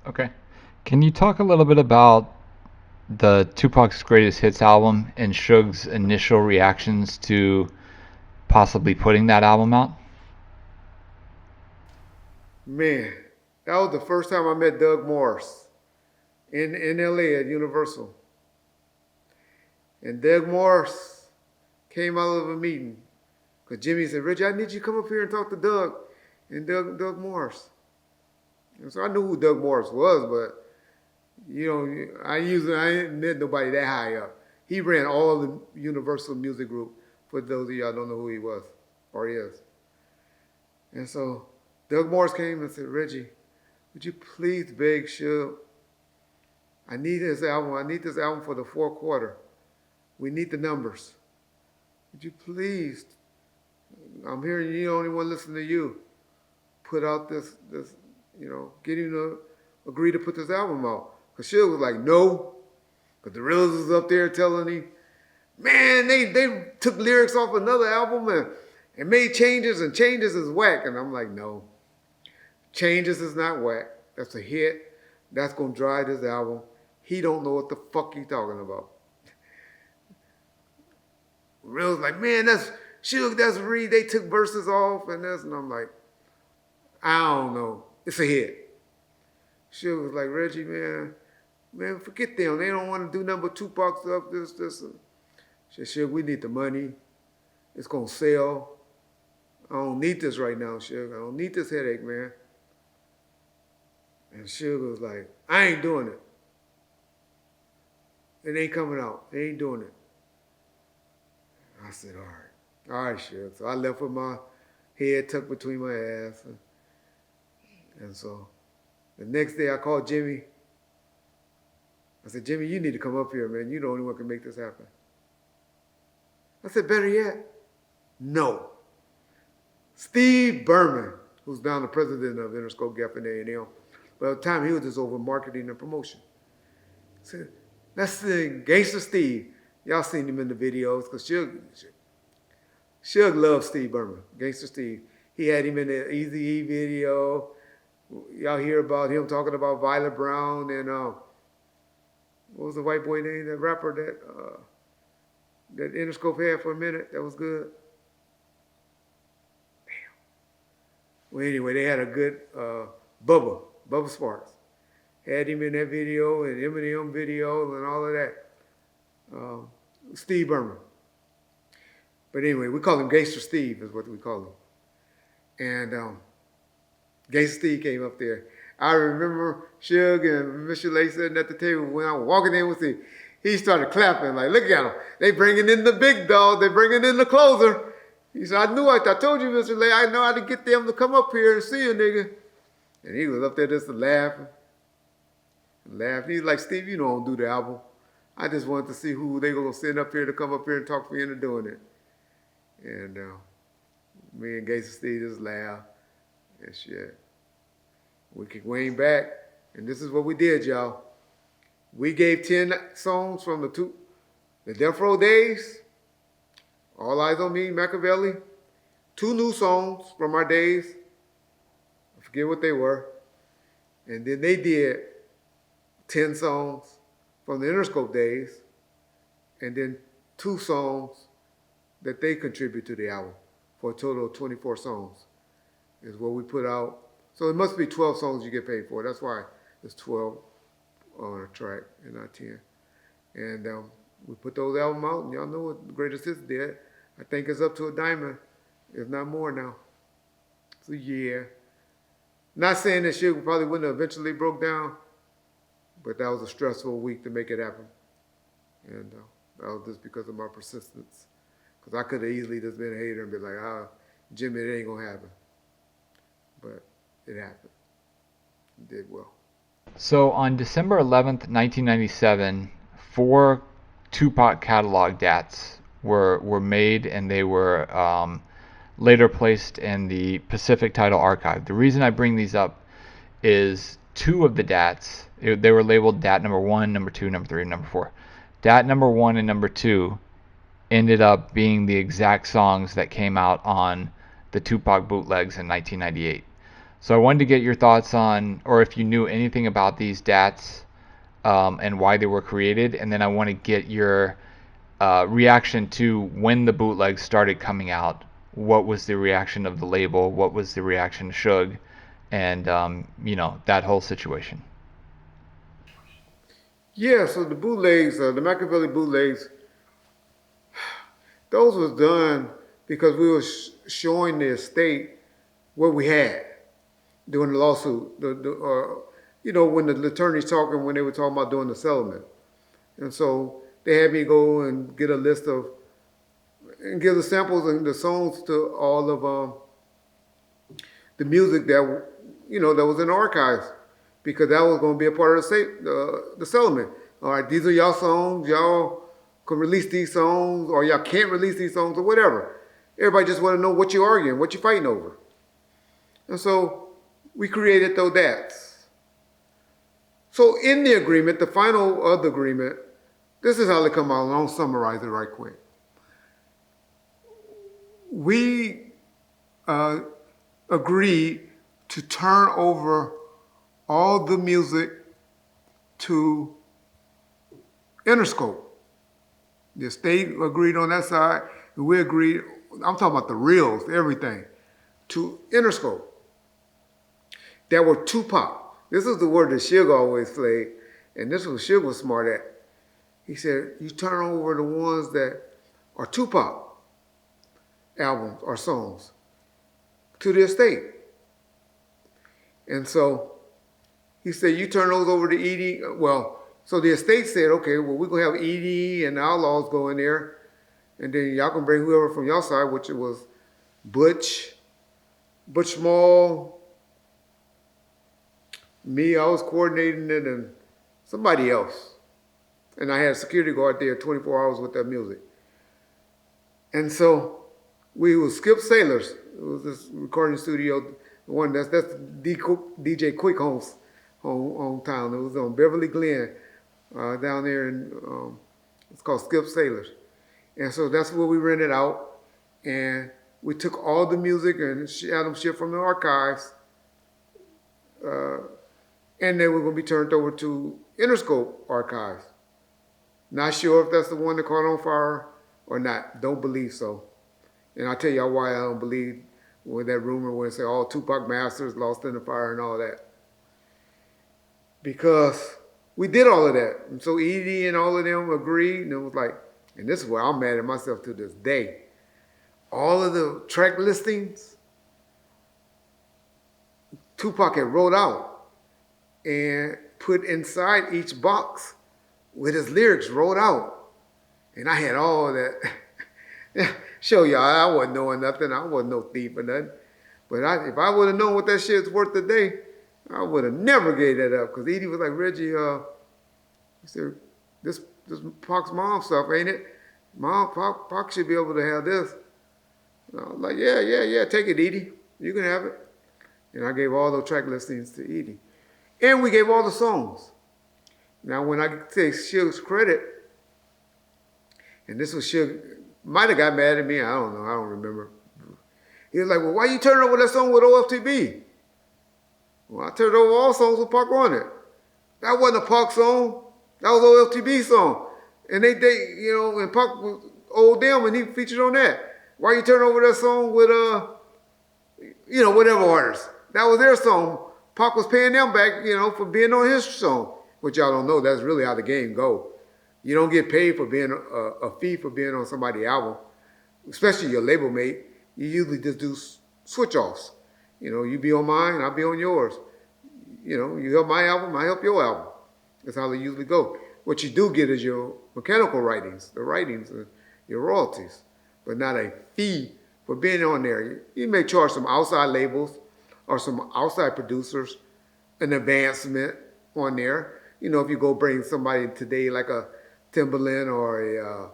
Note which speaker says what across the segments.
Speaker 1: Okay. Can you talk a little bit about the Tupac's Greatest Hits album and Suge's initial reactions to possibly putting that album out?
Speaker 2: Man, that was the first time I met Doug Morris in LA at Universal. And Doug Morris came out of a meeting because Jimmy said, Reggie, I need you to come up here and talk to Doug and Doug Morris. And so I knew who Doug Morris was, but I ain't met nobody that high up. He ran all the Universal Music Group. For those of y'all don't know who he was or he is. And so Doug Morris came and said, Reggie, would you please beg Suge? I need this album. I need this album for the fourth quarter. We need the numbers. Would you please? I'm hearing you the only one listening to you. Put out this, get him to agree to put this album out. Because Suge was like, no. Because the Reels was up there telling him, man, they took lyrics off another album and made changes, and changes is whack. And I'm like, no. Changes is not whack. That's a hit. That's going to drive this album. He don't know what the fuck he talking about. Reel's like, man, that's Suge, that's Reed. They took verses off and this. And I'm like, I don't know. It's a hit. Suge was like, Reggie, man, forget them. They don't want to do nothing but Tupac stuff, this. She said, Suge, we need the money. It's going to sell. I don't need this right now, Suge. I don't need this headache, man. And Suge was like, I ain't doing it. It ain't coming out. They ain't doing it. I said, all right. All right, Suge. So I left with my head tucked between my ass. And so the next day I called Jimmy. I said, Jimmy, you need to come up here, man. You're the only one who can make this happen. I said, better yet, no. Steve Berman, who's now the president of Interscope Gap and A&M, but at the time he was just over marketing and promotion. I said, let's sing Gangsta Steve. Y'all seen him in the videos because Suge loves Steve Berman, Gangsta Steve. He had him in the Eazy-E video. Y'all hear about him talking about Violet Brown and what was the white boy name, that rapper that Interscope had for a minute? That was good. Damn. Well, anyway, they had a good Bubba Sparks. Had him in that video and Eminem video and all of that. Steve Berman. But anyway, we call him Gangster Steve is what we call him. And Gangster Steve came up there. I remember Suge and Mr. Lay sitting at the table when I was walking in with him. He started clapping like, look at him. They bringing in the big dog. They bringing in the closer. He said, I told you, Mr. Lay, I know how to get them to come up here and see you, nigga. And he was up there just laughing. He's like, Steve, you don't do the album. I just wanted to see who they going to send up here to come up here and talk me into doing it. And me and Gangsta Steve just laughed and shit. We kicked Wayne back, and this is what we did, y'all. We gave 10 songs from the Death Row days, All Eyes on Me, Makaveli, 2 new songs from our days. I forget what they were. And then they did 10 songs from the Interscope days, and then 2 songs that they contribute to the album for a total of 24 songs is what we put out. So it must be 12 songs you get paid for. That's why it's 12 on a track and not 10. And we put those albums out, and y'all know what the Greatest Hits did. I think it's up to a diamond, if not more now. So yeah. Not saying that shit probably wouldn't have eventually broke down, but that was a stressful week to make it happen. And that was just because of my persistence. Because I could have easily just been a hater and be like, Jimmy, it ain't going to happen. But it happened. It did well.
Speaker 1: So on December 11th, 1997, 4 Tupac catalog DATs were made, and they were later placed in the Pacific Title Archive. The reason I bring these up is 2 of the DATs, they were labeled DAT number 1, number 2, number 3, and number 4. DAT number 1 and number 2 ended up being the exact songs that came out on the Tupac bootlegs in 1998. So I wanted to get your thoughts on, or if you knew anything about these DATs and why they were created, and then I want to get your reaction to when the bootlegs started coming out. What was the reaction of the label? What was the reaction to Suge? And that whole situation.
Speaker 2: Yeah, so the bootlegs, the Makaveli bootlegs, those was done because we were showing the estate what we had during the lawsuit. When the attorneys talking, when they were talking about doing the settlement. And so they had me go and get a list of, and give the samples and the songs to all of the music that was in the archives, because that was going to be a part of the settlement. All right, these are y'all songs. Y'all can release these songs, or y'all can't release these songs, or whatever. Everybody just want to know what you're arguing, what you're fighting over. And so we created those DATs. So in the agreement, the final of the agreement, this is how they come out, and I'll summarize it right quick. We agreed to turn over all the music to Interscope. The state agreed on that side, and we agreed, I'm talking about the reels, everything, to Interscope. That were Tupac. This is the word that Suge always played, and this was Suge was smart at. He said, you turn over the ones that are Tupac albums or songs to the estate. And so he said, you turn those over to Edie. Well, so the estate said, okay, well, we're going to have Edie and the Outlaws go in there. And then y'all can bring whoever from your side, which it was Butch Small, me, I was coordinating it, and somebody else. And I had a security guard there 24 hours with that music. And so we would skip Sailors. It was this recording studio, one that's DJ Quick hometown. It was on Beverly Glen down there in, it's called Skip Sailors. And so that's where we rented out. And we took all the music and had them shipped from the archives. And they were going to be turned over to Interscope archives. Not sure if that's the one that caught on fire or not. Don't believe so. And I'll tell y'all why I don't believe with that rumor where it said all Tupac masters lost in the fire and all that. Because we did all of that. And so Edie and all of them agreed, and it was like, and this is where I'm mad at myself to this day. All of the track listings, Tupac had wrote out and put inside each box with his lyrics wrote out. And I had all that. Show y'all, I wasn't knowing nothing. I wasn't no thief or nothing. But if I would have known what that shit's worth today, I would have never gave that up. Because Edie was like, Reggie, he said, this Pac's mom stuff, ain't it? Mom, Pac should be able to have this. And I was like, yeah, take it, Edie. You can have it. And I gave all those track listings to Edie. And we gave all the songs. Now, when I take Suge's credit, and this was Suge, might have got mad at me, I don't know, I don't remember. He was like, well, why you turn over that song with OFTB? Well, I turned over all songs with Pac on it. That wasn't a Pac song, that was OFTB song. And and Pac owed them and he featured on that. Why you turn over that song with, whatever artists? That was their song. Pac was paying them back, for being on his song. Which y'all don't know, that's really how the game go. You don't get paid for being a fee for being on somebody's album, especially your label mate. You usually just do switch-offs. You be on mine, I'll be on yours. You help my album, I help your album. That's how they usually go. What you do get is your mechanical writings, the writings, your royalties, but not a fee for being on there. You may charge some outside labels or some outside producers an advancement on there. If you go bring somebody today like a Timberland or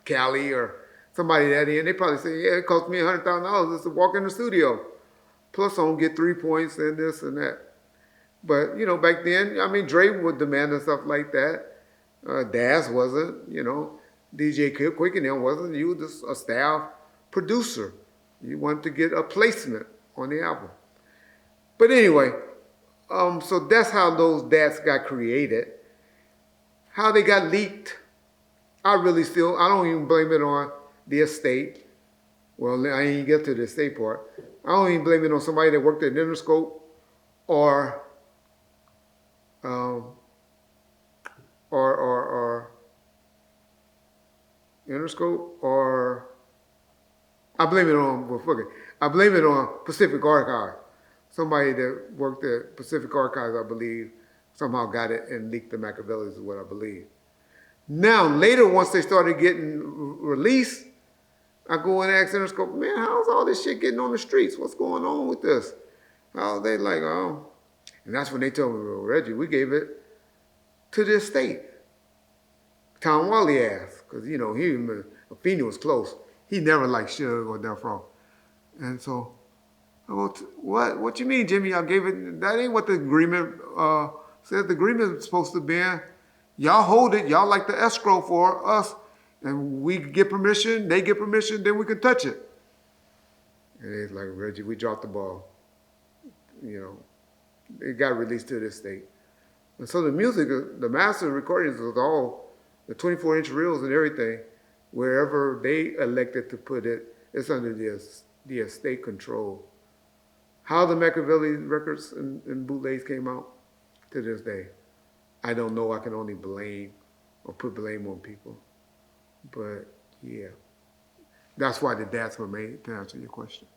Speaker 2: Cali or somebody that in, they probably say, yeah, it cost me $100,000 just to walk in the studio. Plus I don't get 3 points and this and that. But, back then, Dre would demand and stuff like that. Das wasn't, DJ Quick and them wasn't. You were just a staff producer You wanted to get a placement on the album. But anyway, so that's how those DATs got created. How they got leaked, I don't even blame it on the estate. Well, I ain't get to the estate part. I don't even blame it on somebody that worked at Interscope or um, or Interscope or I blame it on I blame it on Pacific Archive. Somebody that worked at Pacific Archives, I believe, somehow got it and leaked the Machiavellis is what I believe. Now, later, once they started getting released, I go and ask Interscope, man, how's all this shit getting on the streets? What's going on with this? How they like, oh. And that's when they told me, well, Reggie, we gave it to the estate. Tom Wally asked, because, you know, Afeni was close. He never liked Suge or Death Row. And so, I go, what you mean, Jimmy? Y'all gave it, that ain't what the agreement said. The agreement is supposed to be, y'all hold it, y'all like the escrow for us, and we get permission, they get permission, then we can touch it. And it's like, Reggie, we dropped the ball. You know, it got released to the estate. And so the music, the master recordings was all the 24-inch reels and everything, wherever they elected to put it, it's under the estate control. How the Makaveli records and bootlegs came out to this day, I don't know. I can only blame or put blame on people. But yeah, that's why the DATs were made, to answer your question.